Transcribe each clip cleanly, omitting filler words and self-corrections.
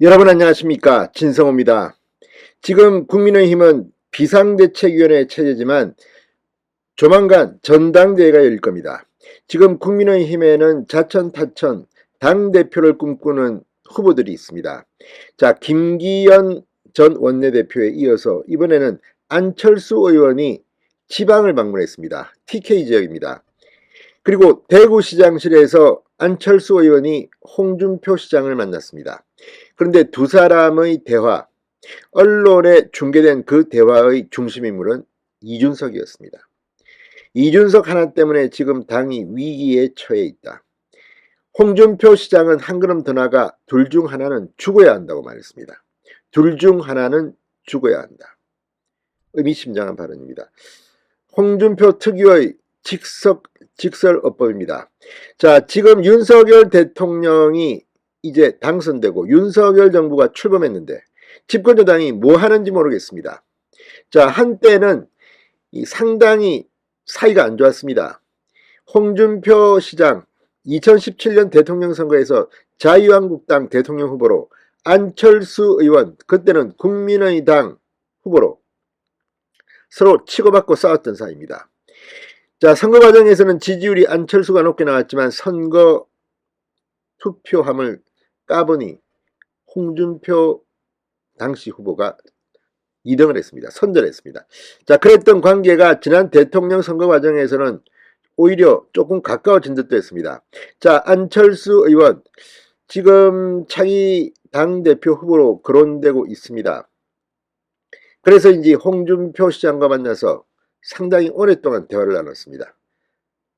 여러분 안녕하십니까, 진성호입니다. 지금 국민의힘은 비상대책위원회 체제지만 조만간 전당대회가 열릴 겁니다. 지금 국민의힘에는 자천타천 당대표를 꿈꾸는 후보들이 있습니다. 자, 김기현 전 원내대표에 이어서 이번에는 안철수 의원이 지방을 방문했습니다. TK 지역입니다. 그리고 대구시장실에서 안철수 의원이 홍준표 시장을 만났습니다. 그런데 두 사람의 대화, 언론에 중계된 그 대화의 중심 인물은 이준석이었습니다. 이준석 하나 때문에 지금 당이 위기에 처해 있다. 홍준표 시장은 한 걸음 더 나가 둘 중 하나는 죽어야 한다고 말했습니다. 둘 중 하나는 죽어야 한다. 의미심장한 발언입니다. 홍준표 특유의 직설어법입니다. 자, 지금 윤석열 대통령이 이제 당선되고 윤석열 정부가 출범했는데 집권여당이 뭐 하는지 모르겠습니다. 자, 한때는 상당히 사이가 안 좋았습니다. 홍준표 시장 2017년 대통령 선거에서 자유한국당 대통령 후보로 안철수 의원, 그때는 국민의당 후보로 서로 치고받고 싸웠던 사이입니다. 자, 선거 과정에서는 지지율이 안철수가 높게 나왔지만 선거 투표함을 까보니 홍준표 당시 후보가 2등을 했습니다. 선전했습니다. 자, 그랬던 관계가 지난 대통령 선거 과정에서는 오히려 조금 가까워진 듯도 했습니다. 자, 안철수 의원 지금 차기 당대표 후보로 거론되고 있습니다. 그래서 이제 홍준표 시장과 만나서 상당히 오랫동안 대화를 나눴습니다.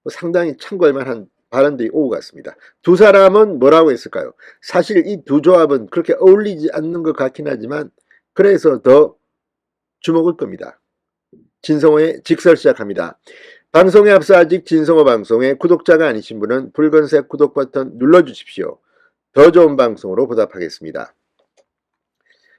상당히 참고할 만한 발언들이 오고 갔습니다. 두 사람은 뭐라고 했을까요? 사실 이 두 조합은 그렇게 어울리지 않는 것 같긴 하지만 그래서 더 주목을 겁니다. 진성호의 직설 시작합니다. 방송에 앞서 아직 진성호 방송에 구독자가 아니신 분은 붉은색 구독 버튼 눌러주십시오. 더 좋은 방송으로 보답하겠습니다.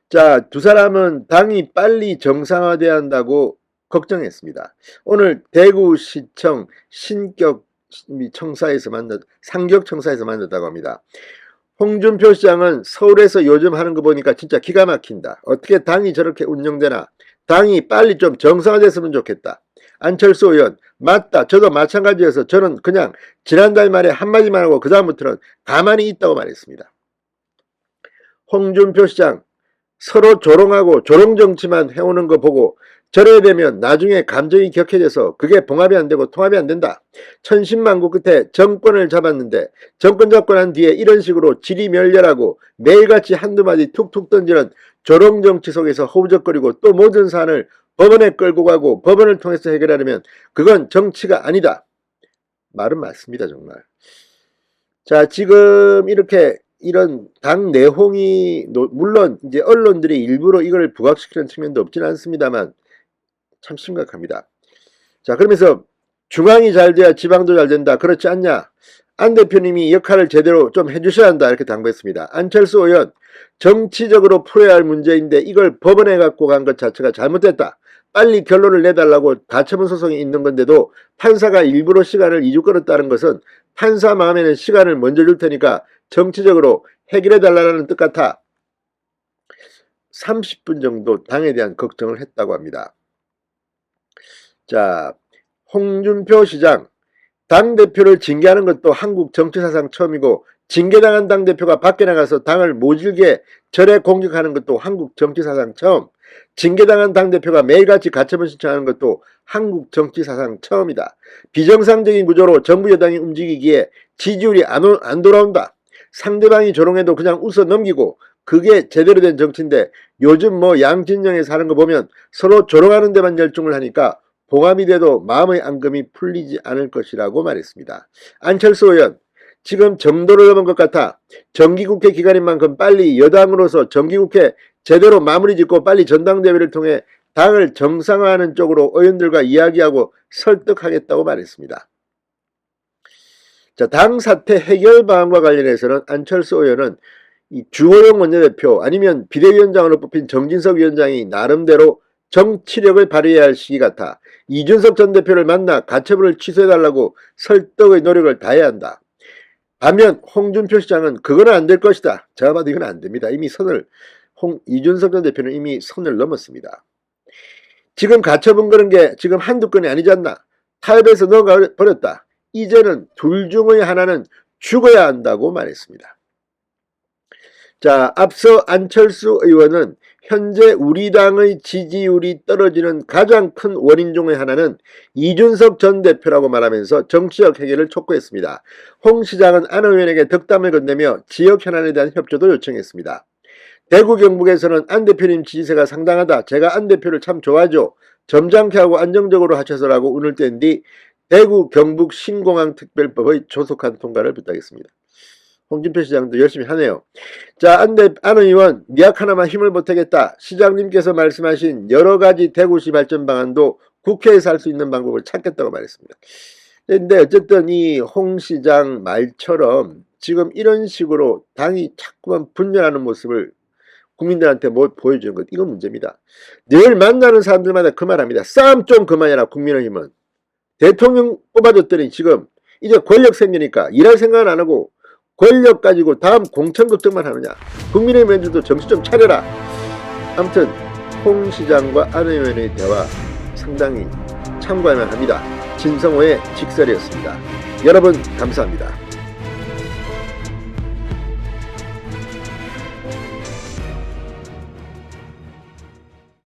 자, 두 사람은 당이 빨리 정상화돼야 한다고 걱정했습니다. 오늘 대구시청 상격청사에서 만났다고 합니다. 홍준표 시장은 서울에서 요즘 하는 거 보니까 진짜 기가 막힌다. 어떻게 당이 저렇게 운영되나. 당이 빨리 좀 정상화됐으면 좋겠다. 안철수 의원, 맞다. 저도 마찬가지여서 저는 그냥 지난달 말에 한마디만 하고 그 다음부터는 가만히 있다고 말했습니다. 홍준표 시장, 서로 조롱하고 조롱정치만 해오는 거 보고 저래야 되면 나중에 감정이 격해져서 그게 봉합이 안 되고 통합이 안 된다. 천신만고 끝에 정권을 잡았는데 정권 잡고 난 뒤에 이런 식으로 지리멸렬하고 매일같이 한두 마디 툭툭 던지는 조롱정치 속에서 허우적거리고 또 모든 사안을 법원에 끌고 가고 법원을 통해서 해결하려면 그건 정치가 아니다. 말은 맞습니다, 정말. 자, 지금 이렇게 이런 당 내홍이 물론 이제 언론들이 일부러 이걸 부각시키는 측면도 없지는 않습니다만 참 심각합니다. 자, 그러면서 중앙이 잘 돼야 지방도 잘 된다. 그렇지 않냐? 안 대표님이 역할을 제대로 좀 해주셔야 한다. 이렇게 당부했습니다. 안철수 의원, 정치적으로 풀어야 할 문제인데 이걸 법원에 갖고 간 것 자체가 잘못됐다. 빨리 결론을 내달라고 가처분 소송이 있는 건데도 판사가 일부러 시간을 2주 끌었다는 것은 판사 마음에는 시간을 먼저 줄 테니까 정치적으로 해결해달라는 뜻 같아 30분 정도 당에 대한 걱정을 했다고 합니다. 자, 홍준표 시장, 당대표를 징계하는 것도 한국 정치사상 처음이고 징계당한 당대표가 밖에 나가서 당을 모질게 절에 공격하는 것도 한국 정치사상 처음, 징계당한 당대표가 매일같이 가처분 신청하는 것도 한국 정치사상 처음이다. 비정상적인 구조로 정부 여당이 움직이기에 지지율이 안 돌아온다. 상대방이 조롱해도 그냥 웃어 넘기고 그게 제대로 된 정치인데 요즘 뭐 양진영에서 하는 거 보면 서로 조롱하는 데만 열중을 하니까 봉합이 돼도 마음의 앙금이 풀리지 않을 것이라고 말했습니다. 안철수 의원, 지금 정도를 넘은 것 같아 정기국회 기간인 만큼 빨리 여당으로서 정기국회 제대로 마무리 짓고 빨리 전당대회를 통해 당을 정상화하는 쪽으로 의원들과 이야기하고 설득하겠다고 말했습니다. 자, 당 사태 해결 방안과 관련해서는 안철수 의원은 이 주호영 원내대표 아니면 비대위원장으로 뽑힌 정진석 위원장이 나름대로 정치력을 발휘해야 할 시기 같아 이준석 전 대표를 만나 가처분을 취소해달라고 설득의 노력을 다해야 한다. 반면 홍준표 시장은 그거는 안 될 것이다. 제가 봐도 이건 안 됩니다. 이미 이준석 전 대표는 이미 선을 넘었습니다. 지금 가처분 거는 게 지금 한두 건이 아니지 않나. 타협해서 넣어가 버렸다. 이제는 둘 중의 하나는 죽어야 한다고 말했습니다. 자, 앞서 안철수 의원은 현재 우리 당의 지지율이 떨어지는 가장 큰 원인 중의 하나는 이준석 전 대표라고 말하면서 정치적 해결을 촉구했습니다. 홍 시장은 안 의원에게 덕담을 건네며 지역 현안에 대한 협조도 요청했습니다. 대구 경북에서는 안 대표님 지지세가 상당하다. 제가 안 대표를 참 좋아하죠. 점잖게 하고 안정적으로 하셔서라고 운을 뗀 뒤 대구 경북 신공항 특별법의 조속한 통과를 부탁했습니다. 홍준표 시장도 열심히 하네요. 자, 안 의원 미약 하나만 힘을 보태겠다. 시장님께서 말씀하신 여러가지 대구시 발전 방안도 국회에서 할 수 있는 방법을 찾겠다고 말했습니다. 근데 어쨌든 이 홍 시장 말처럼 지금 이런 식으로 당이 자꾸만 분열하는 모습을 국민들한테 보여주는 것, 이건 문제입니다. 늘 만나는 사람들마다 그 말합니다. 싸움 좀 그만해라. 국민의힘은 대통령 뽑아줬더니 지금 이제 권력 생기니까 일할 생각은 안 하고 권력 가지고 다음 공천 걱정만 하느냐. 국민의힘도 정신 좀 차려라. 아무튼 홍 시장과 안 의원의 대화 상당히 참고할 만합니다. 진성호의 직설이었습니다. 여러분 감사합니다.